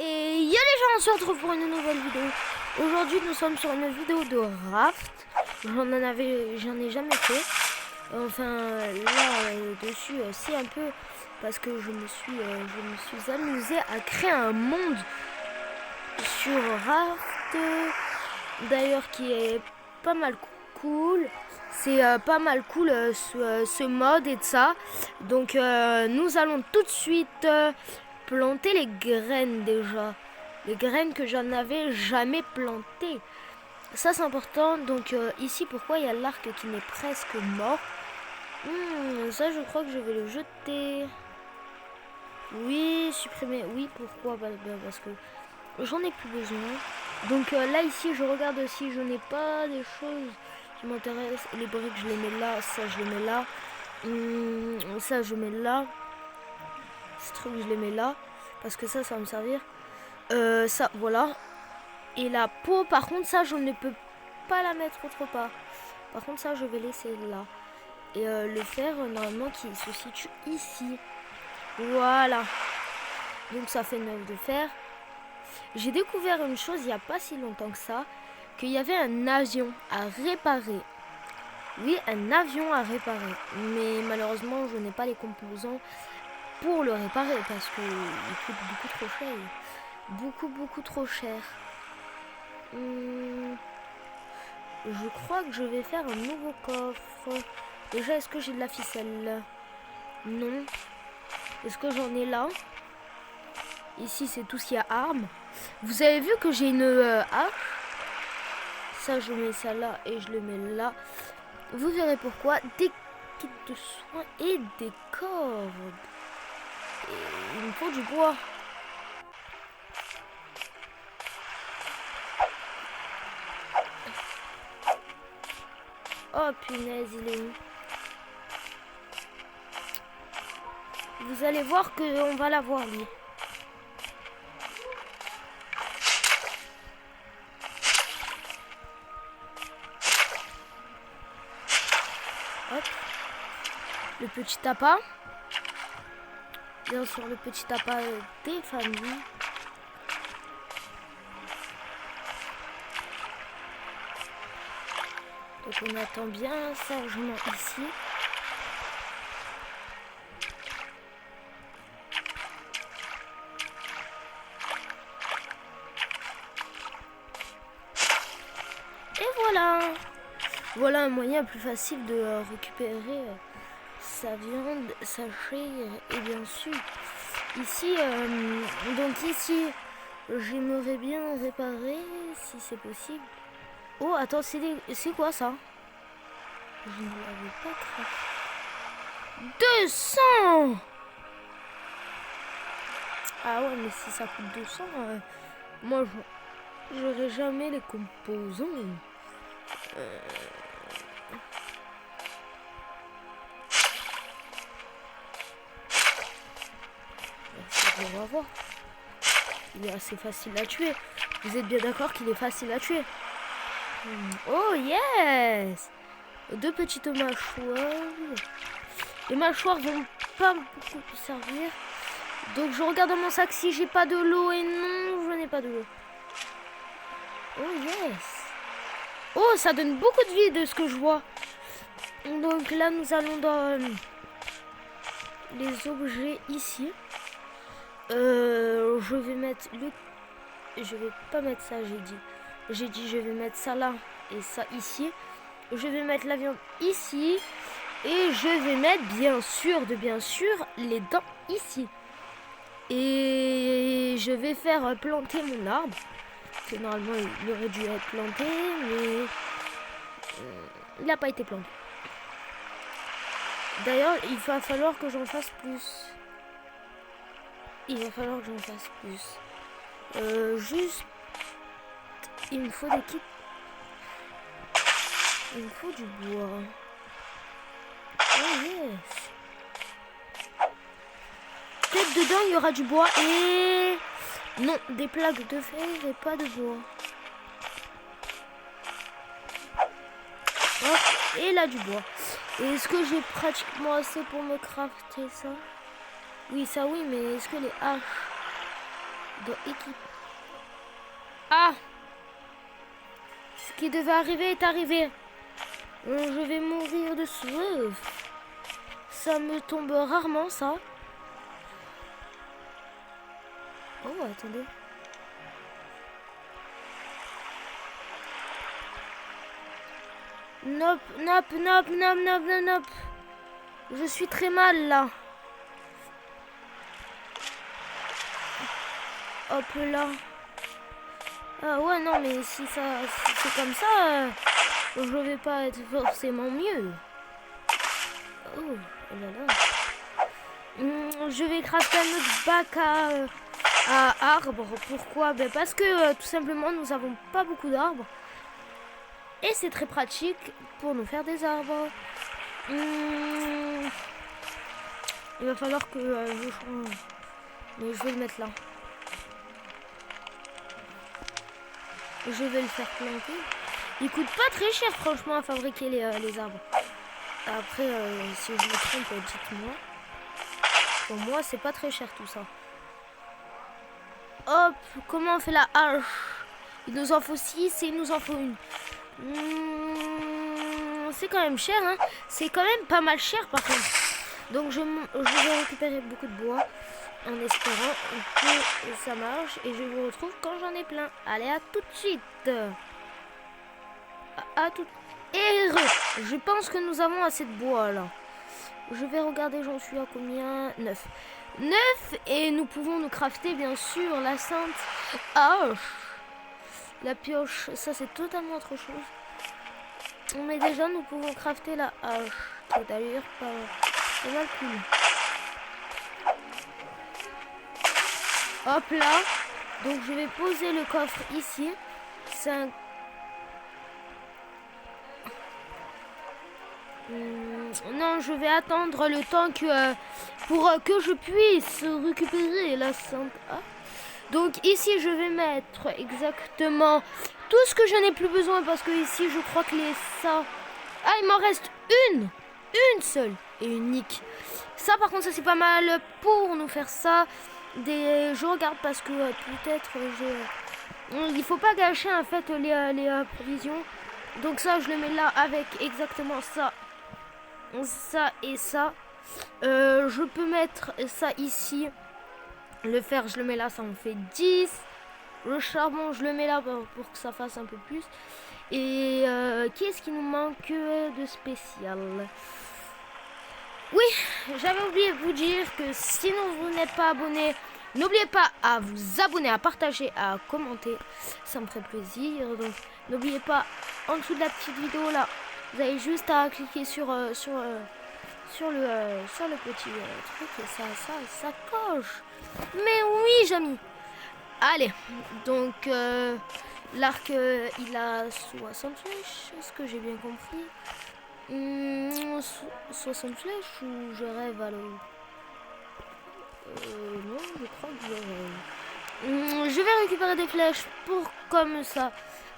Et ya les gens, on se retrouve pour une nouvelle vidéo. Aujourd'hui nous sommes sur une vidéo de raft. J'en ai jamais fait. Enfin là dessus si un peu, parce que je me suis amusée à créer un monde sur raft. D'ailleurs qui est pas mal cool. C'est pas mal cool ce mode et de ça. Donc nous allons tout de suite planter les graines déjà. Les graines que j'en avais jamais plantées. Ça c'est important. Donc ici pourquoi il y a l'arc qui n'est presque mort. Ça je crois que je vais le jeter. Oui, supprimer. Oui, pourquoi? Parce que j'en ai plus besoin. Donc là ici je regarde si je n'ai pas des choses qui m'intéressent. Les briques je les mets là. Ça je les mets là. Ça je mets là. Ce truc je les mets là. Parce que ça va me servir. Ça voilà. Et la peau par contre ça je ne peux pas la mettre autre part. Par contre ça je vais laisser là. Et le fer normalement qui se situe ici. Voilà. Donc ça fait 9 de fer. J'ai découvert une chose il n'y a pas si longtemps que ça. Qu'il y avait un avion à réparer. Oui, un avion à réparer. Mais malheureusement je n'ai pas les composants pour le réparer. Parce qu'il coûte beaucoup trop cher. Beaucoup trop cher. Je crois que je vais faire un nouveau coffre. Déjà, est-ce que j'ai de la ficelle? Non. Est-ce que j'en ai là? Ici, c'est tout ce qu'il y a armes. Vous avez vu que j'ai une hache. Ça, je mets ça là et je le mets là. Vous verrez pourquoi. Des kits de soins et des cordes. Et il me faut du bois. Oh punaise, il est où? Vous allez voir qu'on va l'avoir lui. Hop. Le petit appât. Bien sûr, le petit appât des familles. Donc on attend bien sagement ici. Et voilà. Voilà un moyen plus facile de récupérer sa viande, sa chair et bien sûr. Ici, donc ici, j'aimerais bien réparer si c'est possible. Oh, attends, c'est quoi ça? Je ne l'avais pas craqué. 200. Ah ouais, mais si ça coûte 200, moi, j'aurai jamais les composants. On va voir. Il est assez facile à tuer. Vous êtes bien d'accord qu'il est facile à tuer? Oh yes! 2 petites mâchoires. Les mâchoires vont pas beaucoup servir. Donc je regarde dans mon sac si j'ai pas de l'eau. Et non, je n'ai pas de l'eau. Oh yes! Oh, ça donne beaucoup de vie de ce que je vois. Donc là, nous allons dans les objets ici. Je vais mettre le... Je vais pas mettre ça, j'ai dit je vais mettre ça là et ça ici. Je vais mettre la viande ici. Et je vais mettre bien sûr les dents ici. Et je vais faire planter mon arbre. Que normalement il aurait dû être planté, mais il n'a pas été planté. D'ailleurs, il va falloir que j'en fasse plus. Juste, il me faut des kits. Il me faut du bois. Oh yes. Peut-être dedans il y aura du bois et... Non, des plaques de fer et pas de bois. Hop, et là du bois. Et est-ce que j'ai pratiquement assez pour me crafter ça? Oui, ça oui, mais est-ce que les haches... dans équipe. Ah! Ce qui devait arriver est arrivé. Je vais mourir de soif. Ça me tombe rarement, ça. Oh, attendez. Nope, nope, nope, nope, nope, nope, nope. Je suis très mal, là. Hop là. Ah ouais, non, mais si c'est comme ça, je vais pas être forcément mieux. Oh, là là. Je vais crafter un autre bac à arbres. Pourquoi? Ben parce que tout simplement, nous avons pas beaucoup d'arbres. Et c'est très pratique pour nous faire des arbres. Il va falloir que je change. Mais je vais le mettre là. Je vais le faire planter. Il coûte pas très cher franchement à fabriquer les arbres. Après, si je me trompe, dites-moi. Pour moi, c'est pas très cher tout ça. Hop, comment on fait la hache? Il nous en faut 6 et il nous en faut une. C'est quand même cher, hein. C'est quand même pas mal cher par contre. Donc je vais récupérer beaucoup de bois en espérant que ça marche. Et je vous retrouve quand j'en ai plein. Allez, à tout de suite. À tout. Et je pense que nous avons assez de bois là. Je vais regarder, j'en suis à combien? 9. 9 et nous pouvons nous crafter bien sûr la sainte hache. La pioche, ça c'est totalement autre chose. Mais déjà nous pouvons crafter la hache. Qui est d'ailleurs pas mal cool. Hop là. Donc je vais poser le coffre ici. C'est un... Non, je vais attendre le temps que pour que je puisse récupérer la sainte hache. Donc ici je vais mettre exactement tout ce que je n'ai plus besoin parce que ici je crois que ça... Ah, il m'en reste une seule et unique. Ça par contre ça c'est pas mal pour nous faire ça. Je regarde parce que peut-être il faut pas gâcher en fait les provisions. Donc ça je le mets là avec exactement ça et ça. Je peux mettre ça ici. Le fer, je le mets là, ça en fait 10. Le charbon, je le mets là pour que ça fasse un peu plus. Et qu'est-ce qui nous manque de spécial? Oui, j'avais oublié de vous dire que sinon vous n'êtes pas abonné, n'oubliez pas à vous abonner, à partager, à commenter. Ça me ferait plaisir. Donc n'oubliez pas, en dessous de la petite vidéo là, vous avez juste à cliquer sur le petit truc et ça coche. Mais oui, Jamy. Allez, donc l'arc il a 60 flèches, est-ce que j'ai bien compris? 60 flèches ou je rêve alors? Non, je crois que je rêve. Je vais récupérer des flèches pour comme ça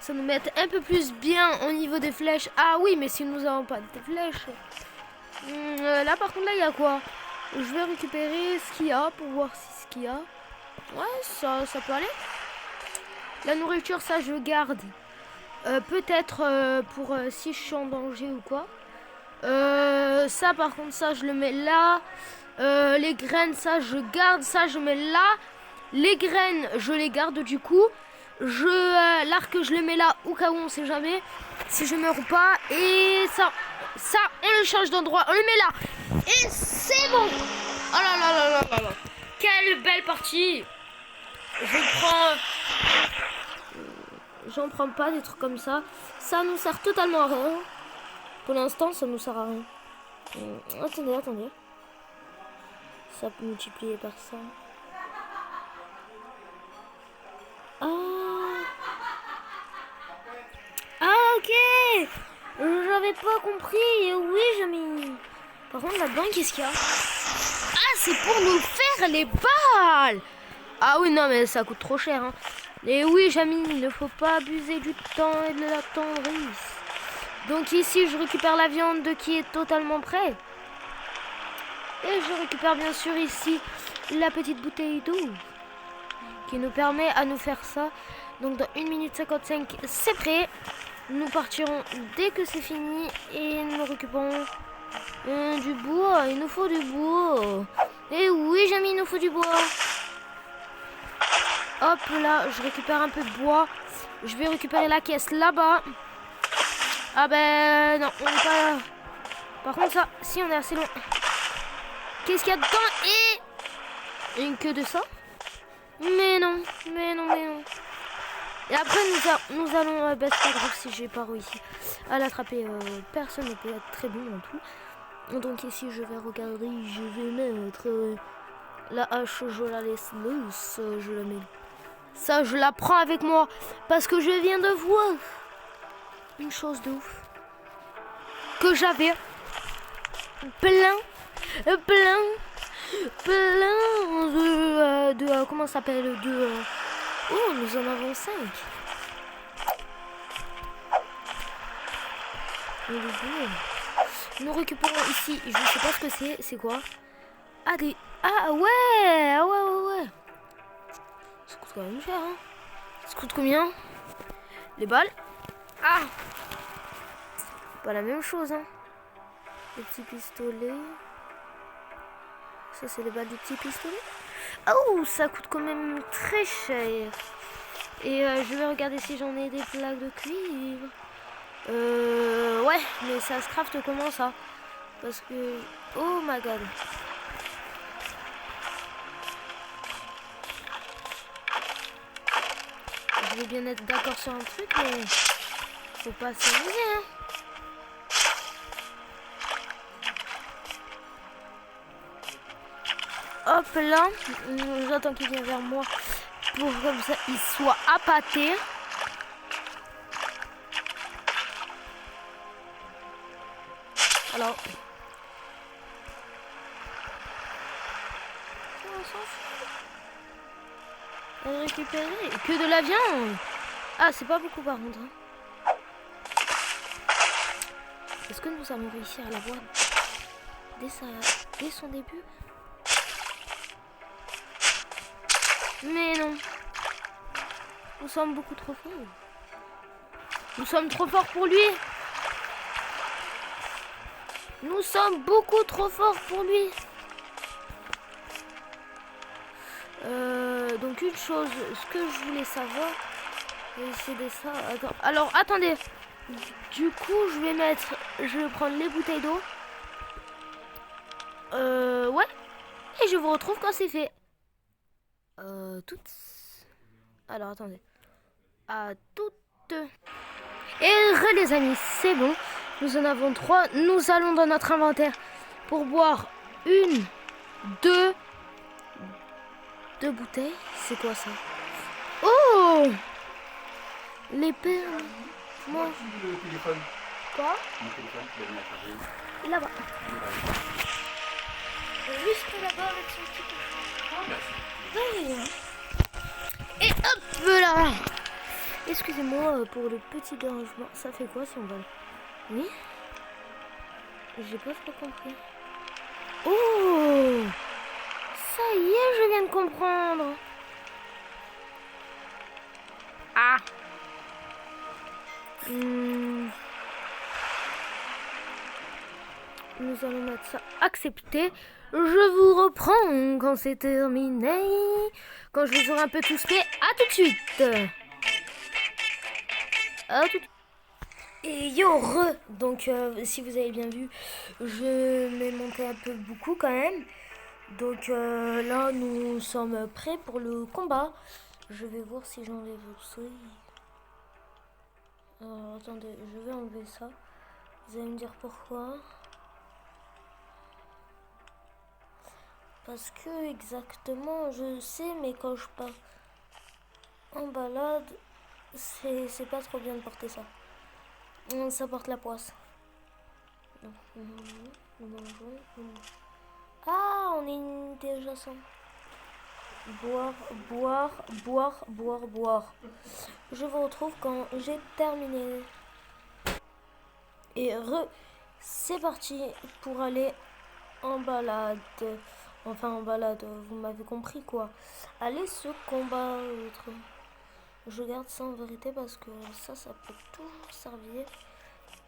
nous mette un peu plus bien au niveau des flèches. Ah oui, mais si nous n'avons pas de flèches... là par contre là il y a quoi? Je vais récupérer ce qu'il y a pour voir si ce qu'il y a. Ouais, ça peut aller. La nourriture ça je garde. Peut-être pour si je suis en danger ou quoi. Ça par contre ça je le mets là. Les graines ça je garde, ça je mets là. Les graines je les garde du coup. L'arc je le mets là au cas où on sait jamais. Si je meurs ou pas. Et ça on le change d'endroit, on le met là. Et c'est bon. Oh là là là là là là. Quelle belle partie. J'en prends pas des trucs comme ça. Ça nous sert totalement à rien. Pour l'instant ça nous sert à rien. Attendez. Ça peut multiplier par ça. Ah ok. J'avais pas compris. Oui j'ai mis. Par contre là-dedans qu'est-ce qu'il y a? Ah c'est pour nous faire les balles. Ah oui non mais ça coûte trop cher hein. Et oui Jamy, il ne faut pas abuser du temps et de la tendresse. Donc ici je récupère la viande qui est totalement prête. Et je récupère bien sûr ici la petite bouteille d'eau qui nous permet à nous faire ça. Donc dans 1 minute 55, c'est prêt. Nous partirons dès que c'est fini et nous récupérons du bois. Il nous faut du bois. Et oui, j'ai mis, il nous faut du bois. Hop là, je récupère un peu de bois. Je vais récupérer la caisse là-bas. Ah ben non, on n'est pas... Par contre ça, si on est assez loin. Qu'est-ce qu'il y a dedans? Et une queue de ça? Mais non, mais non, mais non. Et après nous allons... bah, c'est pas grave si j'ai pas réussi à l'attraper. Personne ne peut être très bon en tout. Donc ici je vais regarder, je vais mettre la hache, je la laisse loose, je la mets... Ça je la prends avec moi parce que je viens de voir une chose de ouf. Que j'avais plein de comment ça s'appelle oh, nous en avons 5. Nous récupérons ici, je sais pas ce que c'est quoi? Ah des... Ah ouais, ouais. Ça coûte quand même cher, hein. Ça coûte combien? Les balles? Ah, pas la même chose, hein. Les petits pistolets. Ça, c'est les balles des petits pistolets. Oh, ça coûte quand même très cher. Et je vais regarder si j'en ai des plaques de cuivre. Ouais, mais ça se crafte comment ça? Parce que... Oh my god. Je veux bien être d'accord sur un truc, mais... Faut pas s'amuser, hein. Hop là, j'attends qu'il vienne vers moi pour comme ça il soit appâté. Alors, on s'en fout. Récupérer que de la viande. Ah, c'est pas beaucoup par contre. Hein. Est-ce que nous allons réussir à l'avoir dès son début? Mais non. Nous sommes beaucoup trop forts. Nous sommes trop forts pour lui. Nous sommes beaucoup trop forts pour lui. Donc une chose, ce que je voulais savoir, c'est de ça. Attends. Alors attendez. Du coup, je vais prendre les bouteilles d'eau. Ouais. Et je vous retrouve quand c'est fait. Toutes. Alors attendez. À toutes. Et les amis, c'est bon. Nous en avons 3. Nous allons dans notre inventaire pour boire 2 bouteilles. C'est quoi ça? Oh, les perles. Moi. Quoi? Là-bas. Juste là-bas avec son petit. Et hop là. Excusez-moi pour le petit dérangement. Ça fait quoi si on va... Oui? J'ai pas trop compris. Oh! Ça y est, je viens de comprendre. Ah! Nous allons mettre ça. Accepter. Je vous reprends quand c'est terminé. Quand je les aurai un peu tous faits. À tout de suite. À tout de suite. Et yo re. Donc si vous avez bien vu, je m'ai monté un peu beaucoup quand même. Donc là nous sommes prêts pour le combat. Je vais voir si j'enlève ça. Alors attendez, je vais enlever ça. Vous allez me dire pourquoi. Parce que exactement je sais, mais quand je pars en balade, c'est pas trop bien de porter ça. Ça porte la poisse. Ah, on est déjà sans. Boire. Je vous retrouve quand j'ai terminé. Et c'est parti pour aller en balade. Enfin, en balade, vous m'avez compris quoi. Allez, ce combat, l'autre. Je garde ça en vérité parce que ça peut toujours servir.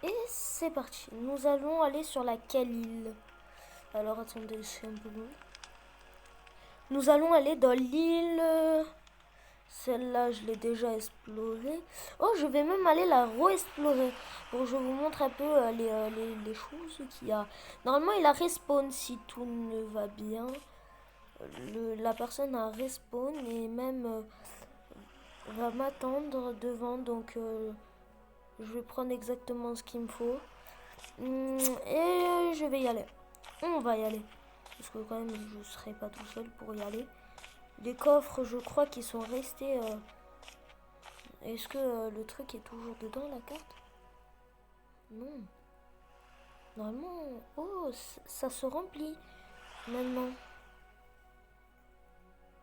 Et c'est parti. Nous allons aller sur laquelle île? Alors, attendez, c'est un peu long. Nous allons aller dans l'île... Celle-là, je l'ai déjà explorée. Oh, je vais même aller la re-explorer. Bon, je vous montre un peu les choses qu'il y a. Normalement, il a respawn si tout ne va bien. La personne a respawn et même va m'attendre devant. Donc, je vais prendre exactement ce qu'il me faut. Et je vais y aller. On va y aller. Parce que quand même, je ne serai pas tout seul pour y aller. Les coffres, je crois qu'ils sont restés... Est-ce que le truc est toujours dedans, la carte? Non. Normalement... Oh, ça se remplit. Maintenant.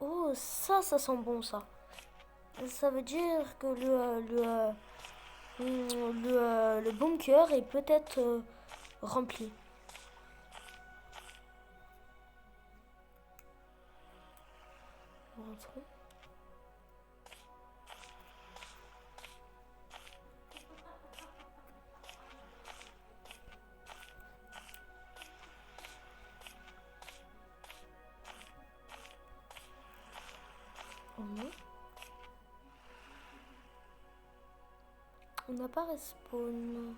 Oh, ça sent bon, ça. Ça veut dire que le bunker est peut-être rempli. Rentrons. Oh non. On n'a pas respawn.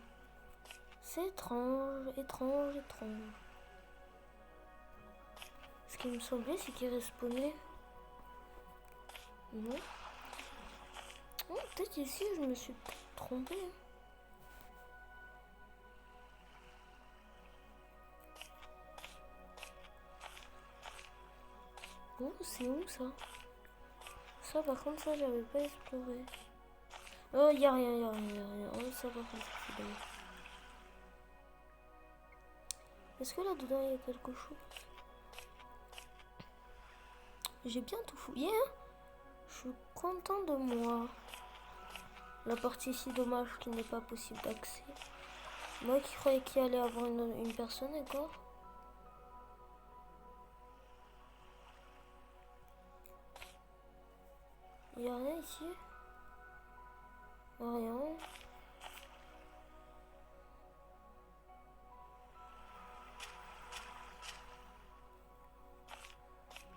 C'est étrange, étrange, étrange. Ce qui me semblait, c'est qu'il respawnait. Non. Oh, peut-être ici, je me suis trompée. Oh, c'est où ça? Ça, par contre, ça, j'avais pas exploré. Oh, y a rien, y a rien, y a rien. Oh, ça, par contre, c'est dommage. Est-ce que là-dedans, il y a quelque chose? J'ai bien tout fouillé, hein? Je suis content de moi. La partie ici, dommage qu'il n'est pas possible d'accès. Moi qui croyais qu'il allait avoir une personne encore. Il n'y a rien ici. Rien.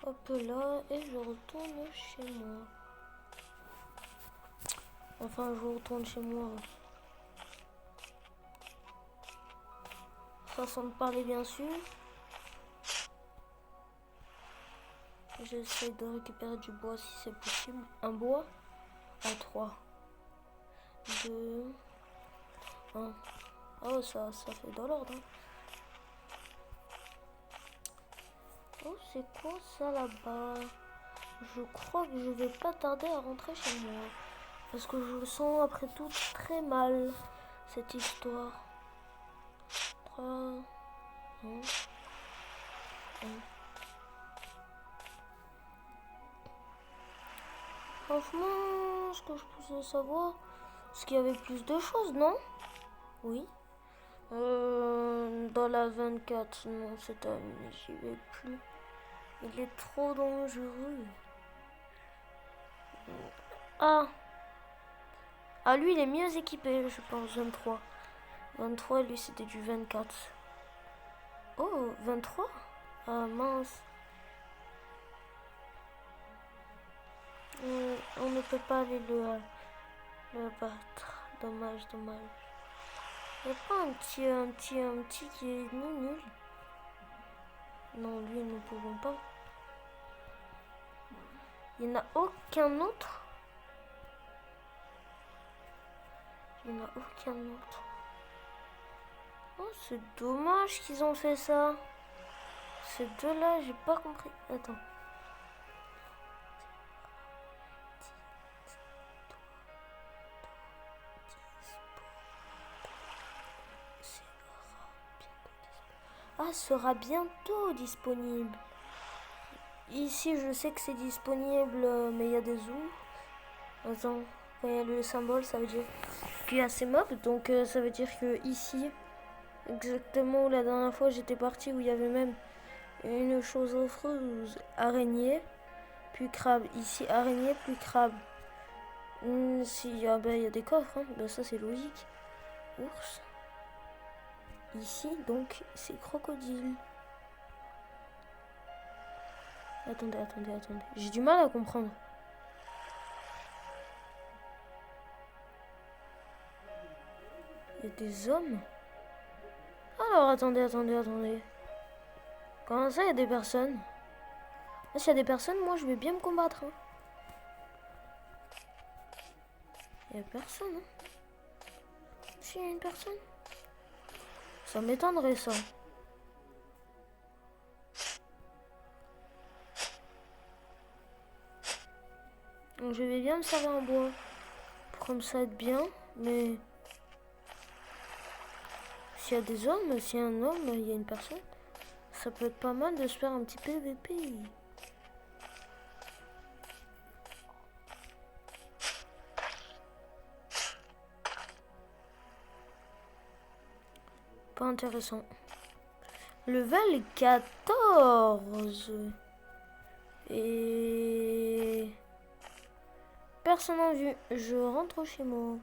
Hop là, et je retourne chez moi. Enfin, je retourne chez moi. Façon de parler, bien sûr. J'essaie de récupérer du bois si c'est possible. Un bois à 3. 2. 1. Oh, ça fait dans l'ordre. Hein. Oh, c'est quoi ça là-bas? Je crois que je vais pas tarder à rentrer chez moi. Parce que je le sens après tout très mal, cette histoire. 3. 1. 1. Franchement, ce que je pouvais savoir, c'est qu'il y avait plus de choses, non? Oui. Dans la 24, non, c'est terminé, j'y vais plus. Il est trop dangereux. Ah. Ah, lui, il est mieux équipé, je pense, 23. 23, lui, c'était du 24. Oh, 23? Ah, mince. On ne peut pas aller le battre. Dommage, dommage. Il n'y a pas un petit qui est nul. Non, lui, nous ne pouvons pas. Il n'y en a aucun autre. Il n'y en a aucun autre. Oh, c'est dommage qu'ils ont fait ça. Ces deux-là, j'ai pas compris. Attends. Ah, sera bientôt disponible. Ici, je sais que c'est disponible, mais il y a des zooms. Attends, quand il y a le symbole, ça veut dire qu'il y a ces mobs. Donc, ça veut dire que ici, exactement où la dernière fois j'étais partie, où il y avait même Une chose affreuse. Araignée, puis crabe. Ici, araignée, puis crabe. Si, il y a des coffres, hein. Ben, ça c'est logique. Ours. Ici, donc, c'est crocodile. Attendez. J'ai du mal à comprendre. Il y a des hommes. Alors, attendez. Comment ça, il y a des personnes? S'il y a des personnes, moi, je vais bien me combattre. Hein. Il y a personne. Hein. S'il y a une personne. Ça m'étonnerait, ça. Donc, je vais bien me servir en bois. Pour comme ça être bien. Mais... s'il y a des hommes, s'il y a un homme, il y a une personne. Ça peut être pas mal de se faire un petit PVP. Pas intéressant. Level 14. Et... personne en vue. Je rentre chez moi.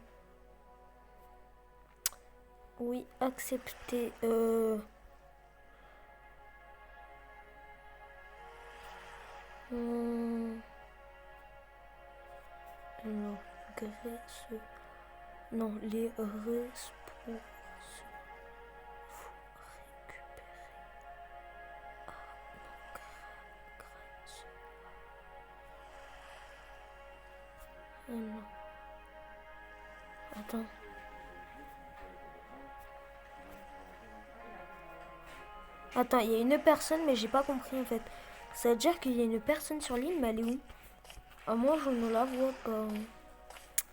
Oui, accepter. Non, graisse. Non, les ressources. Non. Attends. Attends, il y a une personne, mais j'ai pas compris en fait. Ça veut dire qu'il y a une personne sur l'île, mais elle est où? Ah, moi, je ne la vois pas.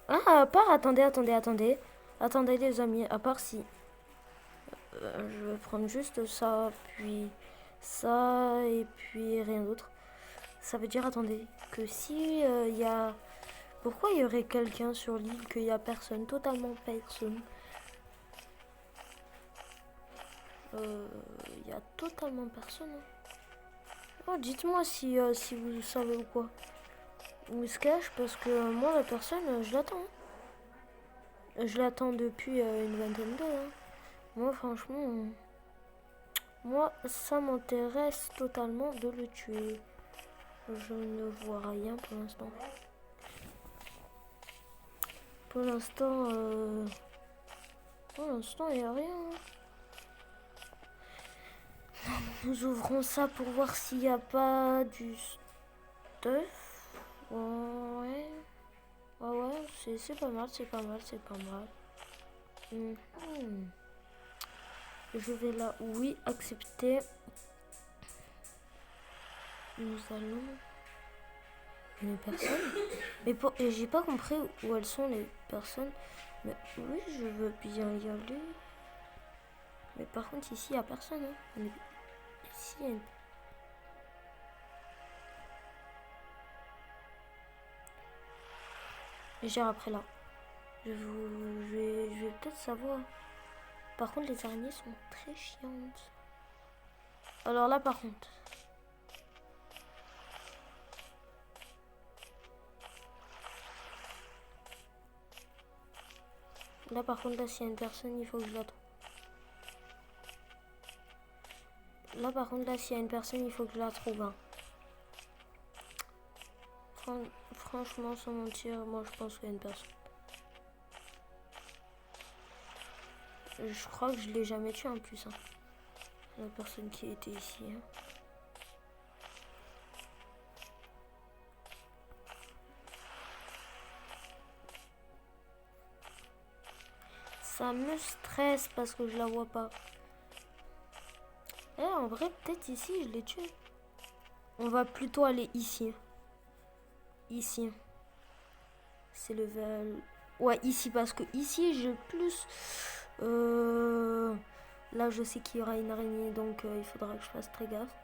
Ah, à part, attendez. Attendez, les amis, à part si... je vais prendre juste ça, puis ça, et puis rien d'autre. Ça veut dire, attendez, que si il y a... pourquoi il y aurait quelqu'un sur l'île qu'il n'y a personne, totalement personne? Il y a totalement personne. Hein. Oh, dites-moi si, si vous savez ou quoi. Où il se cache, parce que moi, la personne, je l'attends. Je l'attends depuis une vingtaine d'heures. Hein. Moi, franchement, moi, ça m'intéresse totalement de le tuer. Je ne vois rien pour l'instant. Pour l'instant, il n'y a rien. Nous ouvrons ça pour voir s'il n'y a pas du stuff. Ouais. Ouais, c'est pas mal. Je vais là, oui, accepter. Nous allons... une personne. Mais j'ai pas compris où elles sont les personnes. Mais oui, je veux bien y aller. Mais par contre, ici, il n'y a personne. Hein. Ici, il y a une... j'ai après là. Je vais peut-être savoir. Par contre, les araignées sont très chiantes. Alors là, par contre... là, par contre, là, s'il y a une personne, il faut que je la trouve. Là, par contre, là, s'il y a une personne, il faut que je la trouve. Hein. Franchement, sans mentir, moi, je pense qu'il y a une personne. Je crois que je l'ai jamais tué en plus. Hein. La personne qui était ici. Hein. Ça me stresse parce que je la vois pas. Eh, en vrai, peut-être ici, je l'ai tué. On va plutôt aller ici. Ici. C'est level... ouais, ici, parce que ici, j'ai plus... là, je sais qu'il y aura une araignée, donc il faudra que je fasse très gaffe.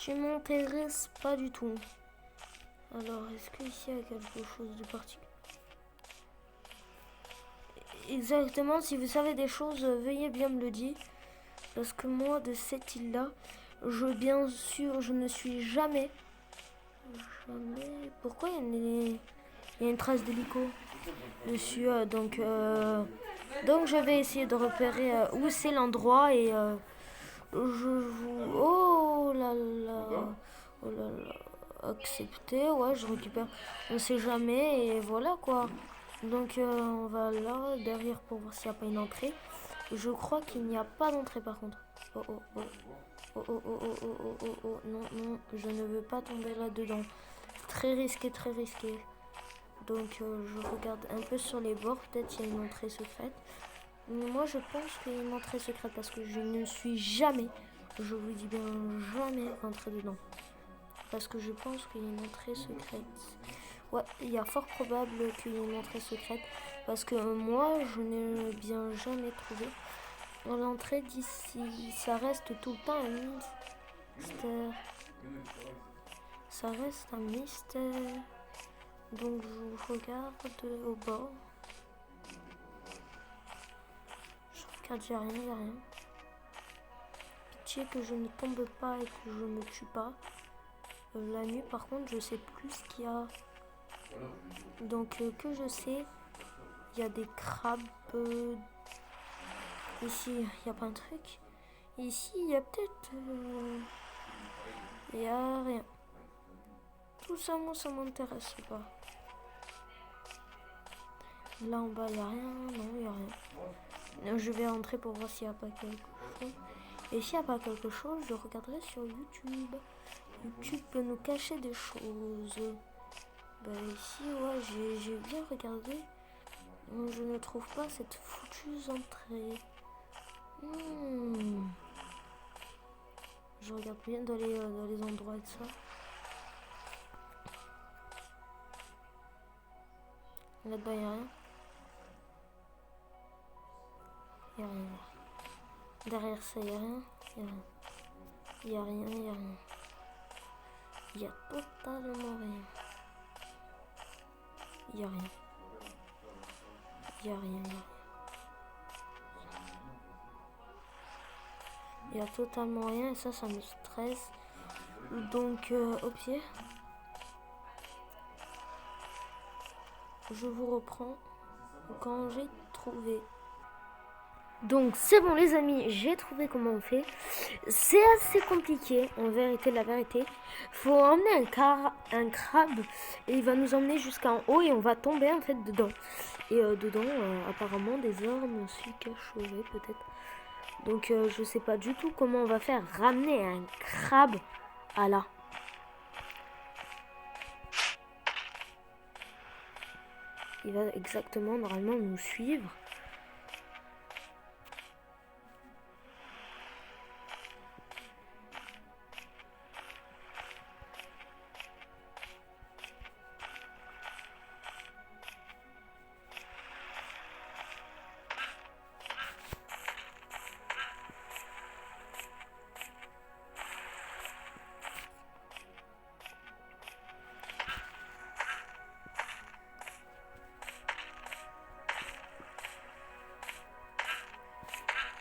qui m'intéresse pas du tout. Alors, est-ce qu'ici il y a quelque chose de particulier? Exactement, si vous savez des choses, veuillez bien me le dire. Parce que moi, de cette île-là, bien sûr, je ne suis jamais... Pourquoi il y a une trace d'hélico dessus? Donc, je vais essayer de repérer où c'est l'endroit et... Oh là là... Oh là là... Accepter, ouais, je récupère. On sait jamais et voilà quoi. Donc, on va là, derrière, pour voir s'il n'y a pas une entrée. Je crois qu'il n'y a pas d'entrée par contre. Oh oh oh. Oh oh oh oh oh oh oh oh. Non, non, je ne veux pas tomber là-dedans. Très risqué, très risqué. Donc je regarde un peu sur les bords. Peut-être qu'il y a une entrée secrète. Mais moi je pense qu'il y a une entrée secrète parce que je ne suis jamais, je vous dis bien jamais rentré dedans. Parce que je pense qu'il y a une entrée secrète. Ouais, il y a fort probable qu'il y ait une entrée secrète. Parce que moi je n'ai bien jamais trouvé. L'entrée d'ici, ça reste tout le temps un mystère. Ça reste un mystère. Donc je regarde au bord. Je regarde, il n'y a rien. Pitié que je ne tombe pas et que je ne me tue pas. La nuit par contre je sais plus ce qu'il y a. Donc que je sais, il y a des crabes. Ici, il n'y a pas un truc. Ici, il y a peut-être... Il n'y a rien. Tout ça, moi, ça m'intéresse pas. Là en bas, il n'y a rien. Non, il n'y a rien. Je vais rentrer pour voir s'il n'y a pas quelque chose. Et s'il n'y a pas quelque chose, je regarderai sur YouTube. YouTube peut nous cacher des choses. Bah ici, ouais, j'ai bien regardé. Je ne trouve pas cette foutue entrée. Je regarde bien dans les endroits de ça. Là-bas, il n'y a rien. Il n'y a rien. Derrière ça, il n'y a rien. Il n'y a rien. Il n'y a rien, il n'y a rien. Il n'y a totalement rien. Il n'y a rien. Il n'y a rien. Il y a totalement rien et ça me stresse. Donc au pied, je vous reprends quand j'ai trouvé. Donc c'est bon les amis, j'ai trouvé comment on fait. C'est assez compliqué en vérité, la vérité. Faut emmener un crabe et il va nous emmener jusqu'en haut et on va tomber en fait dedans. Et dedans apparemment des armes aussi cachées peut-être. Donc je sais pas du tout comment on va faire ramener un crabe à là. Il va exactement normalement nous suivre.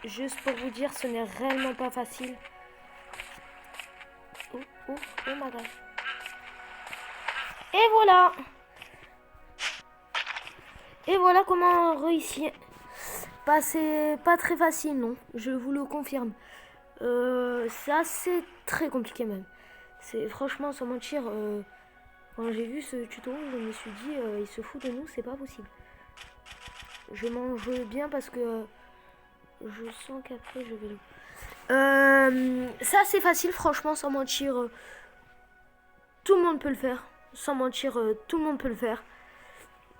Juste pour vous dire, ce n'est réellement pas facile. Oh my god. Et voilà. Et voilà comment réussir. C'est pas très facile, non. Je vous le confirme. C'est assez très compliqué même. C'est franchement, sans mentir, quand j'ai vu ce tuto, je me suis dit, il se fout de nous, c'est pas possible. Je mange bien parce que... je sens qu'après je vais c'est assez facile franchement sans mentir, tout le monde peut le faire, sans mentir, tout le monde peut le faire.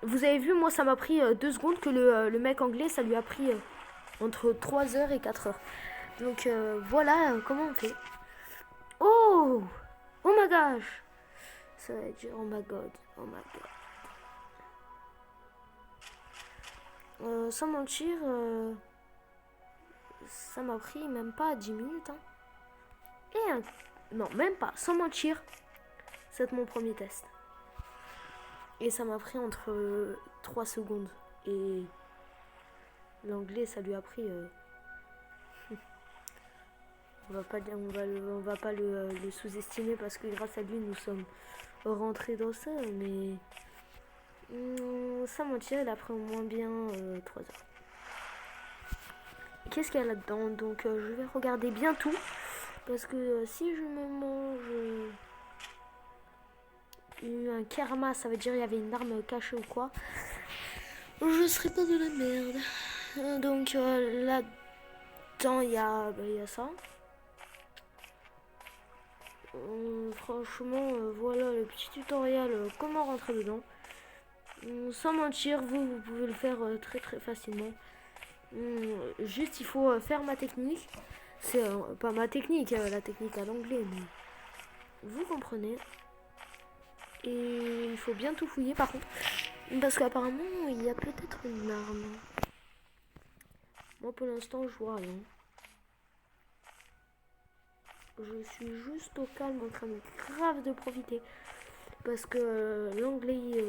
Vous avez vu, moi ça m'a pris 2 secondes que le mec anglais ça lui a pris entre 3 heures et 4 heures. Donc voilà comment on fait. Oh my gosh, ça va être oh my god. Sans mentir, ça m'a pris même pas 10 minutes. Hein. Non, même pas, sans mentir, c'est mon premier test. Et ça m'a pris entre 3 secondes. Et l'anglais, ça lui a pris... on va pas le sous-estimer parce que grâce à lui, nous sommes rentrés dans ça. Mais sans mentir, il a pris au moins bien 3 heures. Qu'est-ce qu'il y a là-dedans? Donc je vais regarder bien tout. Parce que si je me mange un karma, ça veut dire il y avait une arme cachée ou quoi. Je serais pas de la merde. Donc là-dedans, il y a ça. Franchement, voilà le petit tutoriel comment rentrer dedans. Sans mentir, vous pouvez le faire très très facilement. Juste, il faut faire ma technique. C'est pas ma technique, la technique à l'anglais, mais vous comprenez. Et il faut bien tout fouiller par contre. Parce qu'apparemment, il y a peut-être une arme. Moi, pour l'instant, je vois rien. Je suis juste au calme en train de grave de profiter. Parce que l'anglais...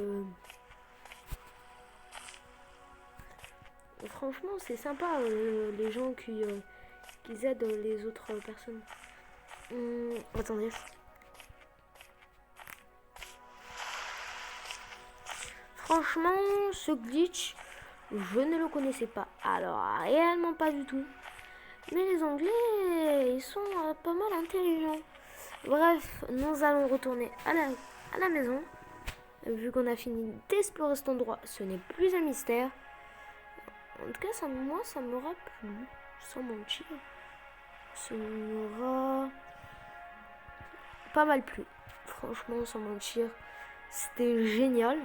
franchement, c'est sympa, les gens qui aident les autres personnes. Attendez. Franchement, ce glitch, je ne le connaissais pas. Alors, réellement pas du tout. Mais les Anglais, ils sont pas mal intelligents. Bref, nous allons retourner à la maison. Vu qu'on a fini d'explorer cet endroit, ce n'est plus un mystère. En tout cas, moi, ça m'aura plu. Sans mentir. Ça m'aura pas mal plu. Franchement, sans mentir. C'était génial.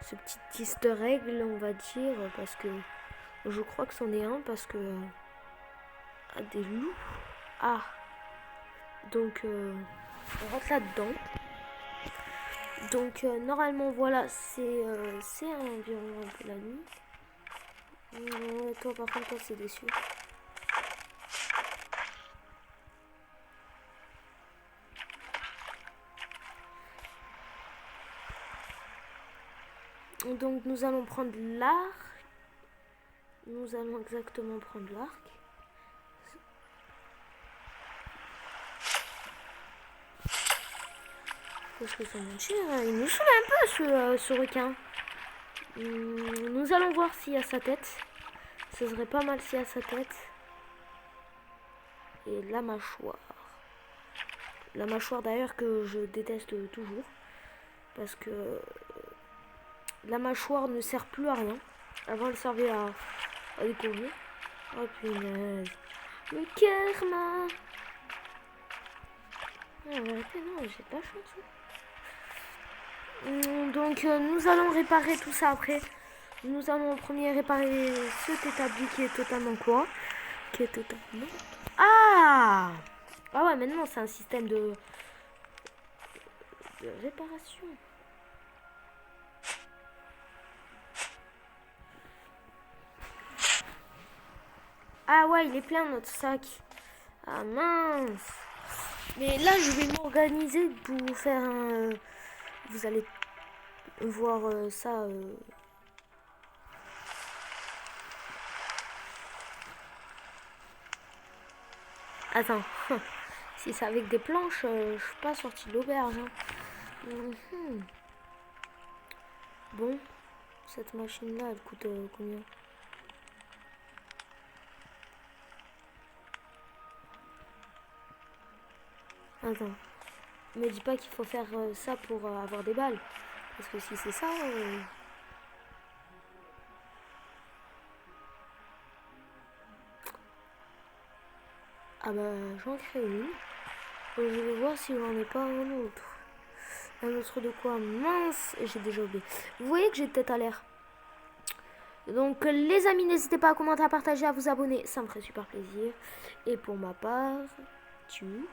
Ce petit easter egg, on va dire. Parce que je crois que c'en est un. Parce que... des loups. Ah. Donc, on rentre là-dedans. Donc, normalement, voilà. C'est environ un peu la nuit. Toi, par contre, toi, c'est déçu. Donc, nous allons prendre l'arc. Nous allons exactement prendre l'arc. Parce que ça mentir, il nous saoule un peu ce requin. Nous allons voir s'il y a sa tête. Ce serait pas mal s'il y a sa tête. Et la mâchoire. La mâchoire d'ailleurs que je déteste toujours. Parce que la mâchoire ne sert plus à rien. Avant elle servait à découvrir. Oh punaise. Le karma. Ah, non, j'ai pas chance. Donc nous allons réparer tout ça après. Nous allons en premier réparer cet établi qui est totalement quoi? Qui est totalement... Ah ouais, maintenant c'est un système de réparation. Ah ouais, il est plein notre sac. Ah mince. Mais là je vais m'organiser pour faire un... vous allez voir ça... Attends, si c'est avec des planches, je suis pas sortie de l'auberge. Bon, cette machine-là, elle coûte combien? Attends, me dis pas qu'il faut faire ça pour avoir des balles. Parce que si c'est ça... Ah bah j'en crée une. Je vais voir si j'en ai pas un autre. Un autre de quoi? Mince, j'ai déjà oublié. Vous voyez que j'ai tête à l'air. Donc les amis, n'hésitez pas à commenter, à partager, à vous abonner. Ça me ferait super plaisir. Et pour ma part, tchou.